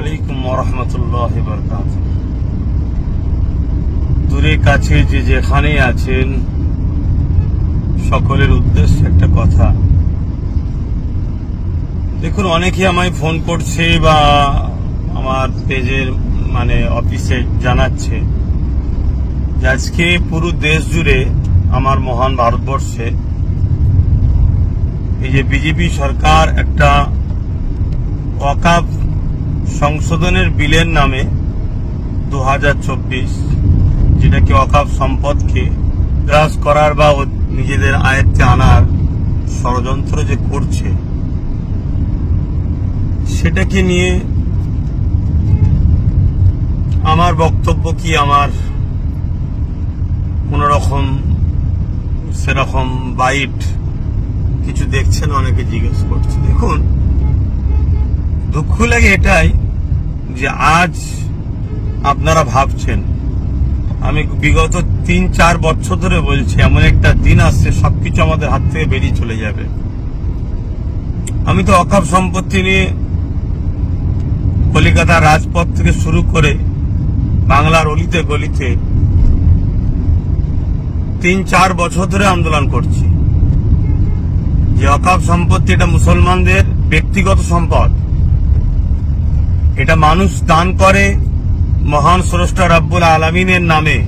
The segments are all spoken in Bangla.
আলাইকুম ওয়া রাহমাতুল্লাহি ওয়া বারাকাতুহু। দূরে কাছে যে যেখানেই আছেন সকলের উদ্দেশ্যে একটা কথা। দেখুন, অনেকে আমায় ফোন করছে বা আমার পেজের অফিসে জানাচ্ছে যে আজকে পুরো দেশ জুড়ে আমার মহান ভারতবর্ষে এই যে বিজেপি সরকার একটা ওয়াকফ সংশোধনের বিলের নামে 2024 যেটাকে ওয়াকফ সম্পদকে গ্রাস করার বা নিজেদের আয়ত্তে আনার ষড়যন্ত্র যে করছে, সেটাকে নিয়ে আমার বক্তব্য কি, আমার কোন রকম সেরকম বাইট কিছু দেখছেন অনেকে জিজ্ঞেস করছে। দেখুন, দুঃখ লাগে এটাই যে আজ আপনারা ভাবছেন, আমি বিগত 3-4 বছর ধরে বলছি এমন একটা দিন আসছে সবকিছু আমাদের হাত থেকে বেরিয়ে চলে যাবে। আমি তো ওয়াকফ সম্পত্তি নিয়ে কলিকাতার রাজপথ থেকে শুরু করে বাংলার অলিতে গলিতে 3-4 বছর ধরে আন্দোলন করছি যে ওয়াকফ সম্পত্তি এটা মুসলমানদের ব্যক্তিগত সম্পদ, এটা মানুষ দান করে মহান স্রষ্টা রব্বুল আলামিনের নামে।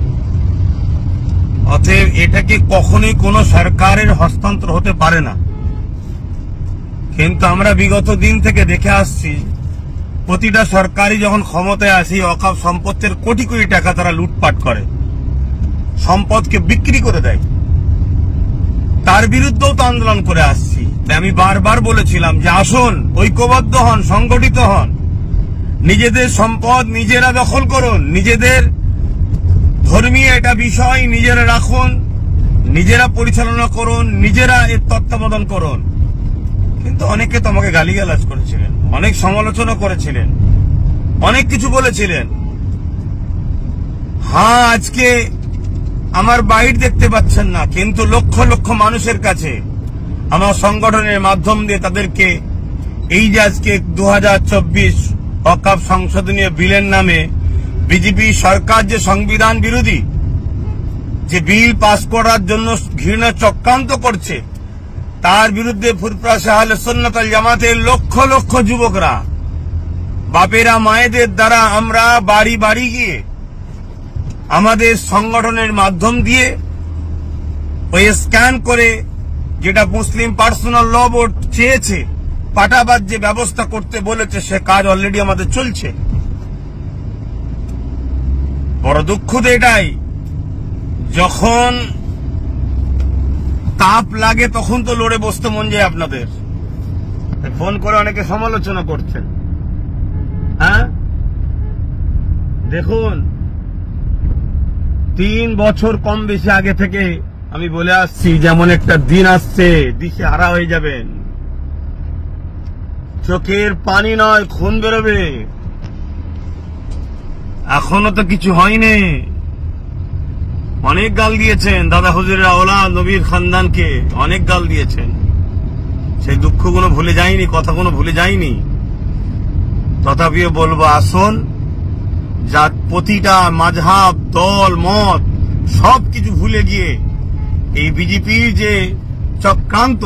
অতএব এটাকে কখনোই কোনো সরকারের হস্তান্তর হতে পারে না। কিন্তু আমরা বিগত দিন থেকে দেখে আসছি প্রতিটা সরকারই যখন ক্ষমতায় আসি ওয়াকফ সম্পত্তির কোটি কোটি টাকা তারা লুটপাট করে, সম্পদকে বিক্রি করে দেয়। তার বিরুদ্ধেও তো আন্দোলন করে আসছি। আমি বারবার বলেছিলাম যে আসুন, ঐক্যবদ্ধ হন, সংগঠিত হন, নিজেদের সম্পদ নিজেরা দখল করুন, নিজেদের ধর্মীয় এটা বিষয় নিজেরা রাখুন, নিজেরা পরিচালনা করুন, নিজেরা এর তত্ত্বাবধান করুন। কিন্তু অনেকে তো আমাকে গালিগালাজ করেছিলেন, অনেক সমালোচনা করেছিলেন, অনেক কিছু বলেছিলেন। হ্যাঁ, আজকে আমার বাইট দেখতে পাচ্ছেন না, কিন্তু লক্ষ লক্ষ মানুষের কাছে আমার সংগঠনের মাধ্যম দিয়ে তাদেরকে এই যে আজকে 2024 ওয়াকফ সংশোধনীয় বিলের নামে বিজেপি সরকার যে সংবিধান বিরোধী যে বিল পাস করার জন্য ঘৃণা চক্রান্ত করছে, তার বিরুদ্ধে ফুরফুরা আহলে সুন্নাত ওয়াল জামাতের লক্ষ লক্ষ যুবকরা, বাপেরা মায়েদের দ্বারা আমরা বাড়ি বাড়ি গিয়ে আমাদের সংগঠনের মাধ্যম দিয়ে ওই স্ক্যান করে যেটা মুসলিম পার্সোনাল ল বোর্ড চেয়েছে, পাটাবাদ যে ব্যবস্থা করতে বলেছে, সে কাজ অলরেডি আমাদের চলছে। বড় দুঃখ তো এটাই, যখন তাপ লাগে তখন তো লড়ে বসতে মন যায় আপনাদের। ফোন করে অনেকে সমালোচনা করছেন। হ্যাঁ, দেখুন, 3 বছর কম বেশি আগে থেকে আমি বলে আসছি যেমন একটা দিন আসছে দিশে হারা হয়ে যাবেন, চোখের পানি নয় খুন বেরোবে। এখনো তো কিছু হয়নি। অনেক গাল দিয়েছেন দাদা হুজুরের আওলাদ নবীর খানদানকে, অনেক গাল দিয়েছেন। সেই দুঃখগুলো ভুলে যায়নি, কথাগুলো ভুলে যায়নি। তথাপিও বলবো, আসুন, যা প্রতিটা মাযহাব, দল, মত সবকিছু ভুলে গিয়ে এই বিজেপির যে চক্রান্ত,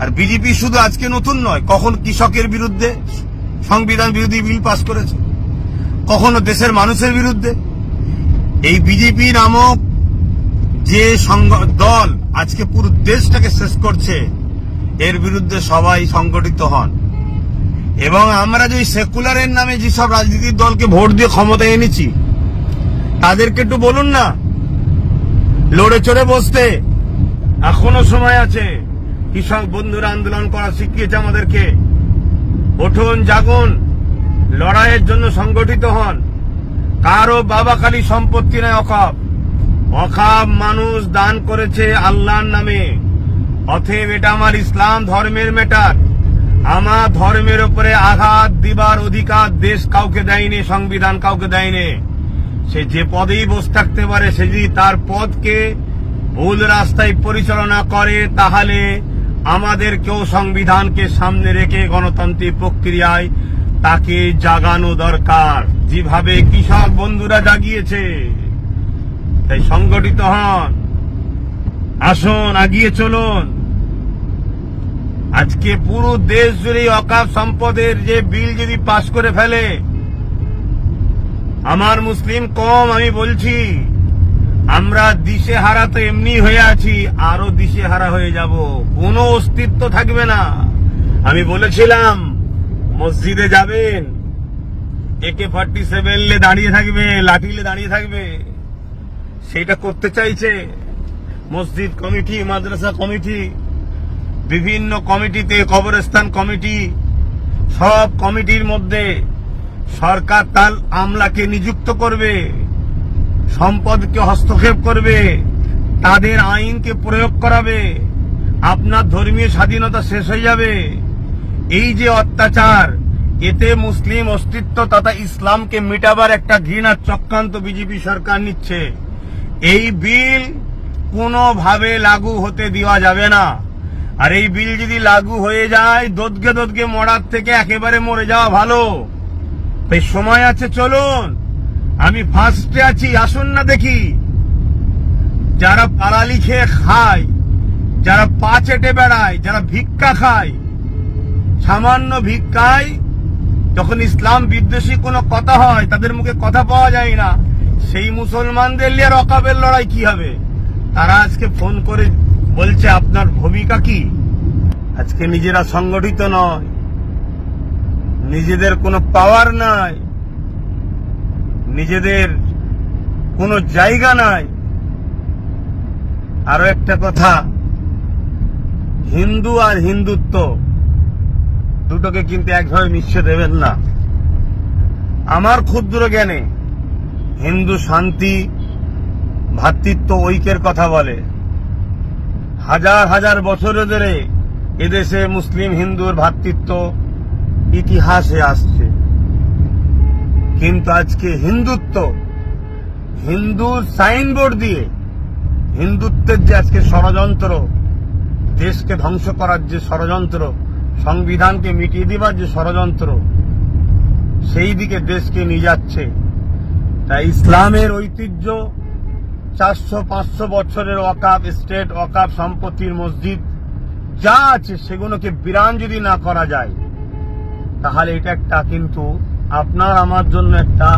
আর বিজেপি শুধু আজকে নতুন নয়, কখন কৃষকের বিরুদ্ধে সংবিধান বিরোধী বিল পাস করেছে, কখনো দেশের মানুষের বিরুদ্ধে। এই বিজেপি নামক যে দল আজকে পুরো দেশটাকে শেষ করছে, এর বিরুদ্ধে সবাই সংগঠিত হন। এবং আমরা যে সেকুলারের নামে যেসব রাজনীতির দলকে ভোট দিয়ে ক্ষমতায় এনেছি, তাদেরকে একটু বলুন না লড়ে চড়ে বসতে। এখনো সময় আছে। কৃষক বন্ধুরা আন্দোলন করা শিখিয়েছে আমাদেরকে। উঠুন, জাগুন, লড়াইয়ের জন্য সংগঠিত হন। কারো বাবাখালী সম্পত্তি নয় ওয়াকফ। ওয়াকফ মানুষ দান করেছে আল্লাহর নামে। অতএব এটা আমার ইসলাম ধর্মের ম্যাটার। আমার ধর্মের উপরে আঘাত দিবার অধিকার দেশ কাউকে দেয়নি, সংবিধান কাউকে দেয়নি। সে যে পদেই বসে থাকতে পারে, সে যদি তার পদকে ভুল রাস্তায় পরিচালনা করে, তাহলে আমাদেরকেও সংবিধানকে সামনে রেখে গণতান্ত্রিক প্রক্রিয়ায় তাকে জাগানো দরকার, যেভাবে কৃষক বন্ধুরা জাগিয়েছে। তাই সংগঠিত হন, আসুন, আগিয়ে চলুন। আজকে পুরো দেশ জুড়ে ওয়াকফ সম্পদের যে বিল যদি পাশ করে ফেলে, আমার মুসলিম কম আমি বলছি, আমরা দিশেহারা তো এমনি হয়ে আছি, আরো দিশেহারা হয়ে যাব, কোনো অস্তিত্ব থাকবে না। আমি বলেছিলাম মসজিদে যাবেন, AK-47 লে দাঁড়িয়ে থাকবে, লাঠিলে দাঁড়িয়ে থাকবে, সেটা করতে চাইছে মসজিদ কমিটি, মাদ্রাসা কমিটি, বিভিন্ন কমিটিতে, কবরস্থান কমিটি, সব কমিটির মধ্যে সরকার তার আমলাকে নিযুক্ত করবে, সম্পদকে হস্তক্ষেপ করবে, তাদের আইনকে প্রয়োগ করাবে, আপনার ধর্মীয় স্বাধীনতা শেষ হয়ে যাবে। এই যে অত্যাচার, এতে মুসলিম অস্তিত্ব তথা ইসলামকে মিটাবার একটা ঘৃণার চক্রান্ত বিজেপি সরকার নিচ্ছে। এই বিল কোনোভাবে লাগু হতে দেওয়া যাবে না। আর এই বিল যদি লাগু হয়ে যায়, দোদকে দোদকে মরার থেকে একেবারে মরে যাওয়া ভালো। তাই সময় আছে, চলুন, আমি ফার্স্টে আছি, আসুন না দেখি। যারা পাড়ালি খেয়ে খায়, যারা পা চেটে বেড়ায়, যারা ভিক্ষা খায়, সামান্য ভিক্ষায় যখন ইসলাম বিদ্বেষী কোনো কথা হয়, তাদের মুখে কথা পাওয়া যায় না, সেই মুসলমানদের নিয়ে ওয়াকফের লড়াই কি হবে? তারা আজকে ফোন করে বলছে আপনার ভূমিকা কি? আজকে নিজেরা সংগঠিত নয়, নিজেদের কোনো পাওয়ার নাই, নিজেদের কোনো জায়গা নাই। আরো একটা কথা, হিন্দু আর হিন্দুত্ব দুটোকে কিন্তু একভাবে মিশিয়ে দেবেন না। আমার ক্ষুদ্র জ্ঞানে হিন্দু শান্তি, ভ্রাতৃত্ব, ঐক্যের কথা বলে। হাজার হাজার বছর ধরে এদেশে মুসলিম হিন্দুর ভ্রাতৃত্ব ইতিহাসে আসছে। কিন্তু আজকে হিন্দুত্ব, হিন্দুর সাইনবোর্ড দিয়ে হিন্দুত্বের যে আজকে ষড়যন্ত্র, দেশকে ধ্বংস করার যে ষড়যন্ত্র, সংবিধানকে মিটিয়ে দেবার যে ষড়যন্ত্র, সেই দিকে দেশকে নিয়ে যাচ্ছে। তাই ইসলামের ঐতিহ্য, 400-500 বছরের ওয়াকফ স্টেট, ওয়াকফ সম্পত্তির মসজিদ যা আছে, সেগুলোকে বিরান যদি না করা যায়, তাহলে এটা একটা কিন্তু আপনার আমার জন্য একটা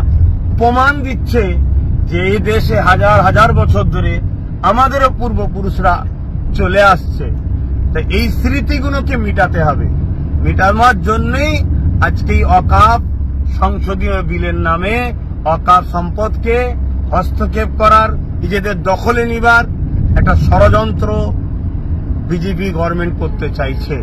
প্রমাণ দিচ্ছে যে এই দেশে হাজার হাজার বছর ধরে আমাদেরও পূর্বপুরুষরা চলে আসছে। তাই এই স্মৃতিগুলোকে মিটাতে হবে। মিটানোর জন্যই আজকে এই ওয়াকফ সংশোধনী বিলের নামে ওয়াকফ সম্পদকে হস্তক্ষেপ করার, নিজেদের দখলে নিবার একটা ষড়যন্ত্র বিজেপি গভর্নমেন্ট করতে চাইছে।